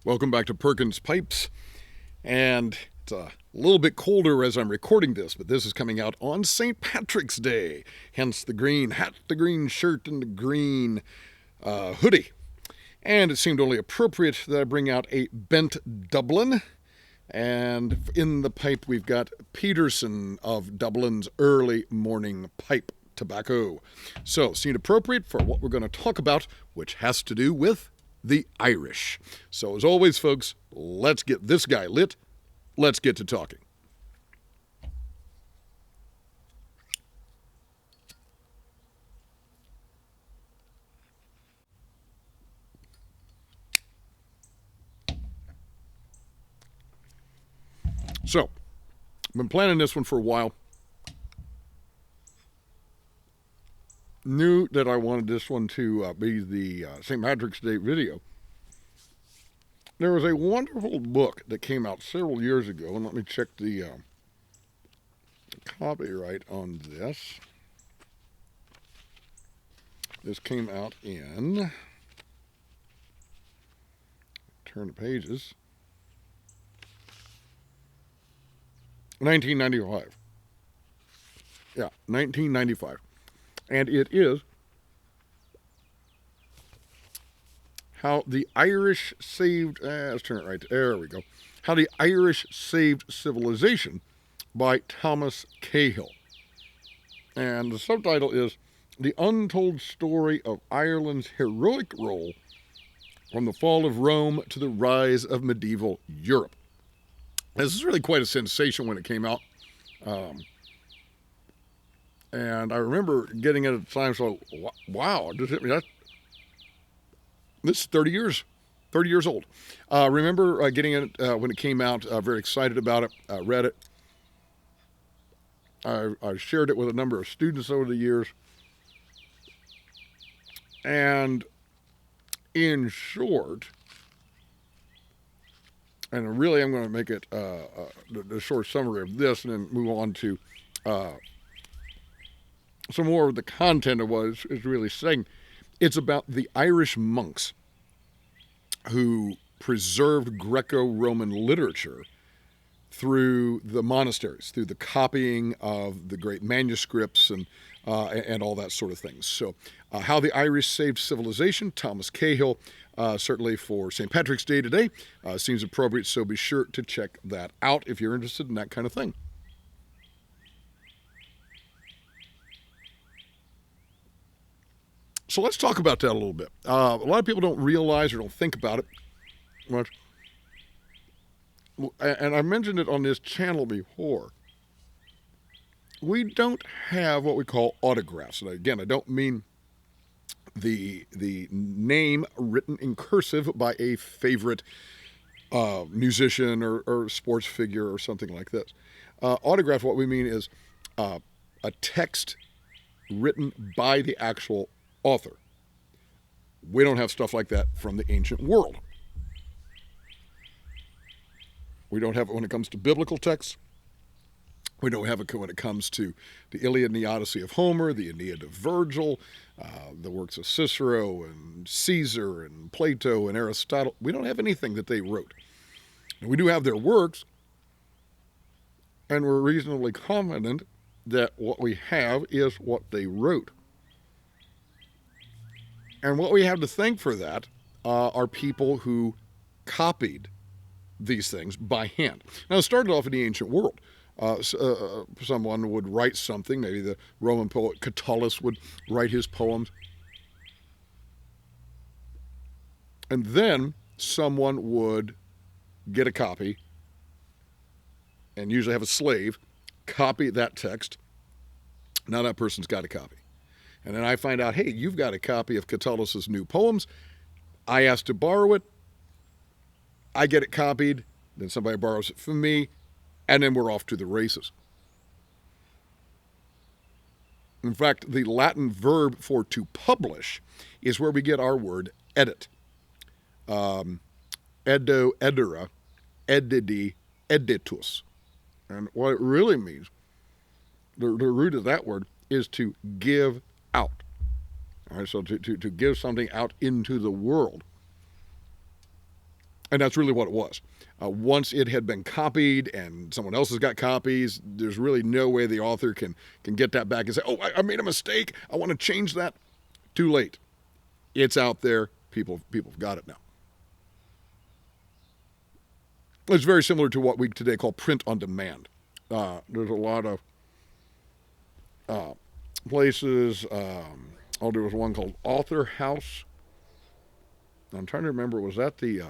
Welcome back to Perkins Pipes, and it's a little bit colder as I'm recording this, but this is coming out on St. Patrick's Day, hence the green hat, the green shirt, and the green hoodie. And it seemed only appropriate that I bring out a bent Dublin, and in the pipe we've got Peterson of Dublin's early morning pipe tobacco. So it seemed appropriate for what we're going to talk about, which has to do with the Irish. So as always, folks, let's get this guy lit. Let's get to talking. So, I've been planning this one for a while. Knew that I wanted this one to be the St. Patrick's Day video. There was a wonderful book that came out several years ago, and let me check the copyright on this. This came out in, turn the pages, 1995. Yeah, 1995. And it is How the Irish Saved, let's turn it right, there we go. How the Irish Saved Civilization by Thomas Cahill. And the subtitle is The Untold Story of Ireland's Heroic Role from the Fall of Rome to the Rise of Medieval Europe. This is really quite a sensation when it came out. And I remember getting it at the time, so wow, this hit me. This is 30 years old. Remember getting it when it came out, very excited about it, read it. I shared it with a number of students over the years. And in short, and really I'm going to make it the short summary of this and then move on to some more of the content of what it's really saying. It's about the Irish monks who preserved Greco-Roman literature through the monasteries, through the copying of the great manuscripts and all that sort of thing. So How the Irish Saved Civilization, Thomas Cahill, certainly for St. Patrick's Day today, seems appropriate, so be sure to check that out if you're interested in that kind of thing. So let's talk about that a little bit. A lot of people don't realize or don't think about it much. And I mentioned it on this channel before. We don't have what we call autographs. And again, I don't mean the name written in cursive by a favorite musician or sports figure or something like this. Autograph, what we mean is a text written by the actual author. We don't have stuff like that from the ancient world. We don't have it when it comes to biblical texts. We don't have it when it comes to the Iliad and the Odyssey of Homer, the Aeneid of Virgil, the works of Cicero and Caesar and Plato and Aristotle. We don't have anything that they wrote. And we do have their works, and we're reasonably confident that what we have is what they wrote. And what we have to thank for that are people who copied these things by hand. Now, it started off in the ancient world. Someone would write something, maybe the Roman poet Catullus would write his poems. And then someone would get a copy, and usually have a slave, copy that text. Now that person's got a copy. And then I find out, hey, you've got a copy of Catullus's new poems. I ask to borrow it. I get it copied. Then somebody borrows it from me. And then we're off to the races. In fact, the Latin verb for to publish is where we get our word edit. Edo, edera, edidi, editus. And what it really means, the root of that word, is to give out. All right, so to give something out into the world. And that's really what it was. Once it had been copied and someone else has got copies, there's really no way the author can get that back and say, oh, I made a mistake. I want to change that. Too late. It's out there. People have got it now. It's very similar to what we today call print on demand. There's a lot of places. There was one called Author House. I'm trying to remember. Was that the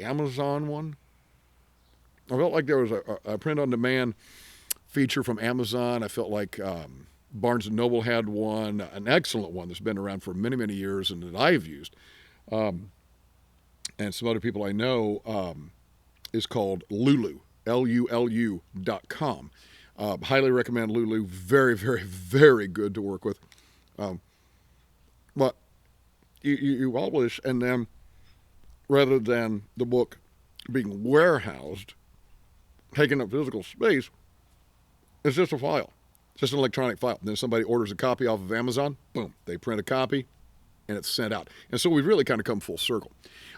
Amazon one? I felt like there was a print on demand feature from Amazon. I felt like Barnes & Noble had one, an excellent one that's been around for many, many years and that I've used. And some other people I know is called Lulu, LULU.com. Highly recommend Lulu. Very, very, very good to work with. But you publish, and then rather than the book being warehoused, taking up physical space, it's just a file. It's just an electronic file. And then somebody orders a copy off of Amazon, boom, they print a copy, and it's sent out. And so we've really kind of come full circle.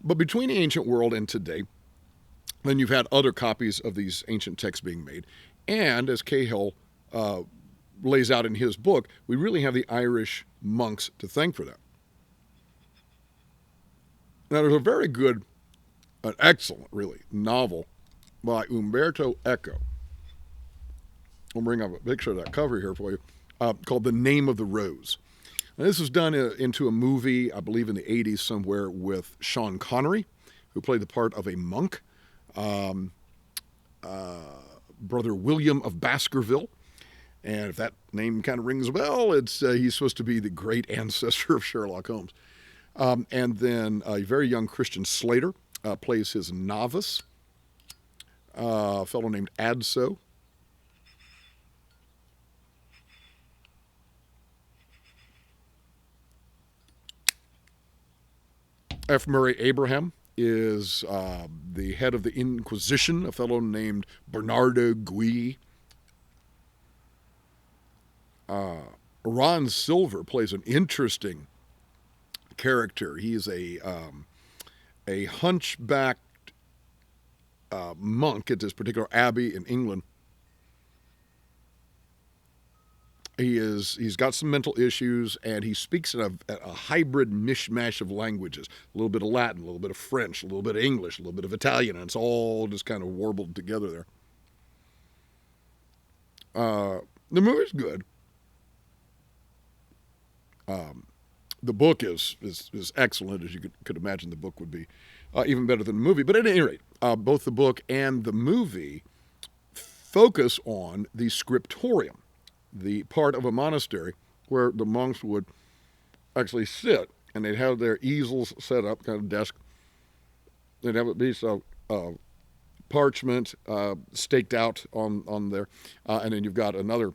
But between the ancient world and today, then you've had other copies of these ancient texts being made. And as Cahill lays out in his book, we really have the Irish monks to thank for that. Now, there's a very good, an excellent, really, novel by Umberto Eco. I'll bring up a picture of that cover here for you, called The Name of the Rose. Now, this was done into a movie, I believe in the 80s somewhere, with Sean Connery, who played the part of a monk, Brother William of Baskerville. And if that name kind of rings a bell, it's he's supposed to be the great ancestor of Sherlock Holmes. And then a very young Christian Slater plays his novice, a fellow named Adso. F. Murray Abraham is the head of the Inquisition, a fellow named Bernardo Guy. Ron Silver plays an interesting character. He is a hunchbacked monk at this particular abbey in England. He's got some mental issues, and he speaks in a hybrid mishmash of languages. A little bit of Latin, a little bit of French, a little bit of English, a little bit of Italian, and it's all just kind of warbled together there. The movie's good. The book is excellent, as you could imagine the book would be, even better than the movie. But at any rate, both the book and the movie focus on the scriptorium, the part of a monastery where the monks would actually sit, and they'd have their easels set up, kind of desk. They'd have a piece of parchment staked out on there, and then you've got another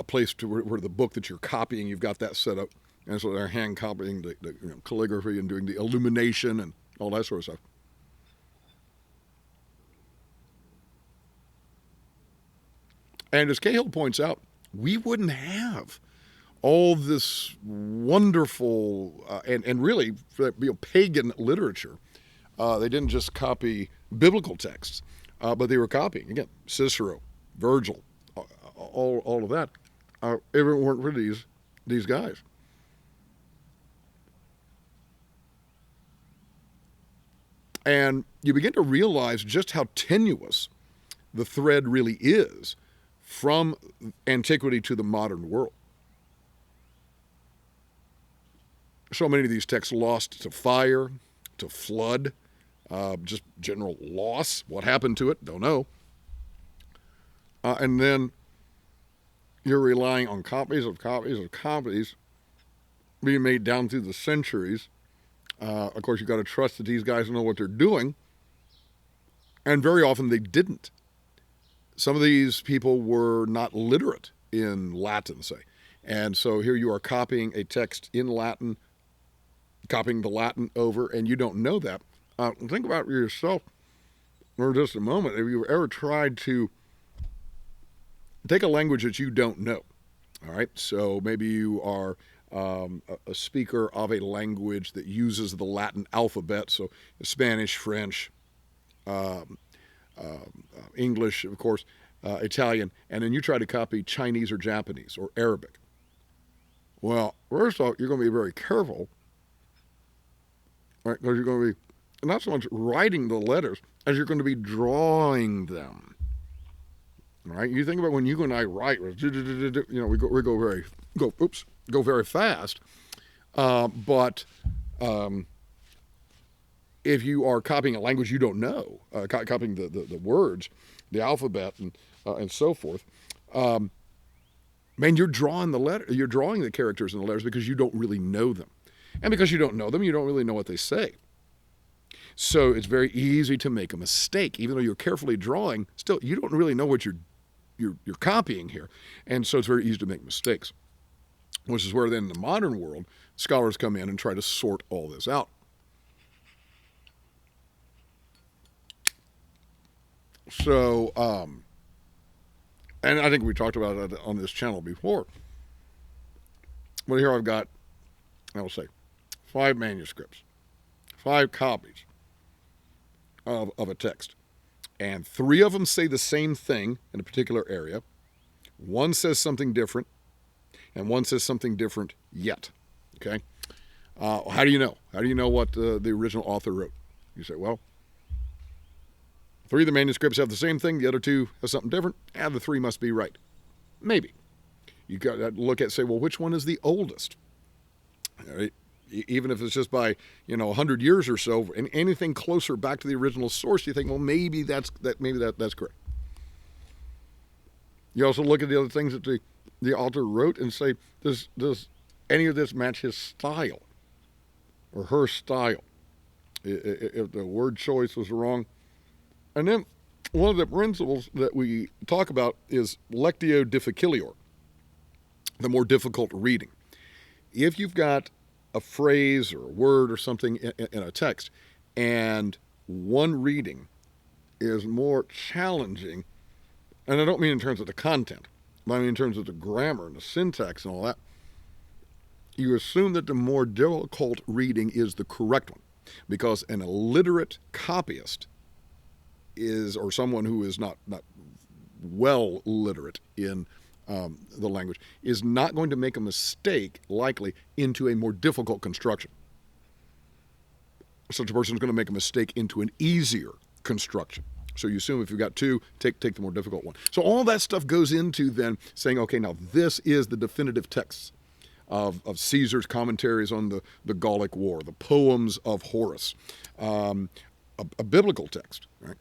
place where the book that you're copying, you've got that set up. And so they're hand copying the calligraphy and doing the illumination and all that sort of stuff. And as Cahill points out, we wouldn't have all this wonderful and really pagan literature. They didn't just copy biblical texts, but they were copying, again, Cicero, Virgil, all of that. If it weren't for these guys. And you begin to realize just how tenuous the thread really is from antiquity to the modern world. So many of these texts lost to fire, to flood, just general loss. What happened to it? Don't know. And then you're relying on copies of copies of copies being made down through the centuries. Of course, you've got to trust that these guys know what they're doing. And very often they didn't. Some of these people were not literate in Latin, say. And so here you are copying a text in Latin, copying the Latin over, and you don't know that. Think about yourself for just a moment. Have you ever tried to take a language that you don't know? All right, so maybe you are a speaker of a language that uses the Latin alphabet, so Spanish, French, English, of course, Italian, and then you try to copy Chinese or Japanese or Arabic. Well, first of all, you're going to be very careful, right? Because you're going to be not so much writing the letters as you're going to be drawing them. Right? You think about when you and I write, we go very fast. But if you are copying a language you don't know, copying the words, the alphabet, and so forth, man, you're drawing the characters in the letters because you don't really know them. And because you don't know them, you don't really know what they say. So it's very easy to make a mistake. Even though you're carefully drawing, still, you don't really know what you're copying here. And so it's very easy to make mistakes, which is where then in the modern world, scholars come in and try to sort all this out. So, and I think we talked about it on this channel before. But here I've got, I'll say, 5 manuscripts, 5 copies of a text. And 3 of them say the same thing in a particular area. 1 says something different, and 1 says something different yet. Okay? How do you know? How do you know what the original author wrote? You say, well, 3 of the manuscripts have the same thing, the other 2 have something different, and the 3 must be right. Maybe. You got to look at, say, well, which one is the oldest? All right? Even if it's just by 100 years or so, and anything closer back to the original source, you think, well, maybe that's correct. You also look at the other things that the author wrote and say, does any of this match his style or her style? If the word choice was wrong. And then one of the principles that we talk about is lectio difficilior, the more difficult reading. If you've got a phrase or a word or something in a text, and one reading is more challenging, and I don't mean in terms of the content, but I mean in terms of the grammar and the syntax and all that, you assume that the more difficult reading is the correct one, because an illiterate copyist is, or someone who is not well literate in the language, is not going to make a mistake, likely, into a more difficult construction. Such a person is going to make a mistake into an easier construction. So you assume if you've got 2, take the more difficult one. So all that stuff goes into then saying, okay, now this is the definitive text of Caesar's commentaries on the Gallic War, the poems of Horace, a biblical text, right?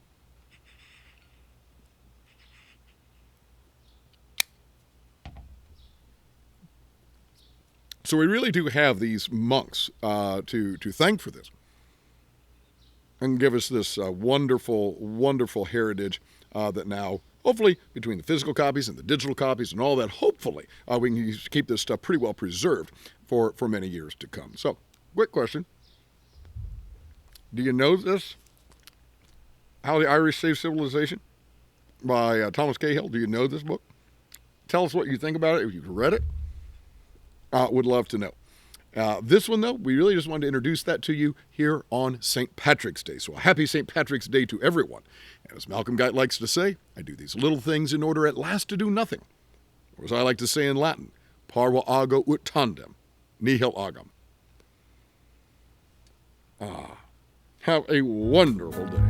So we really do have these monks to thank for this and give us this wonderful, wonderful heritage that now, hopefully, between the physical copies and the digital copies and all that, hopefully, we can keep this stuff pretty well preserved for many years to come. So, quick question. Do you know this? How the Irish Saved Civilization by Thomas Cahill. Do you know this book? Tell us what you think about it if you've read it. Would love to know. This one, though, we really just wanted to introduce that to you here on St. Patrick's Day. So a happy St. Patrick's Day to everyone. And as Malcolm Guite likes to say, I do these little things in order at last to do nothing. Or as I like to say in Latin, Parva ago ut tandem, nihil agam. Have a wonderful day.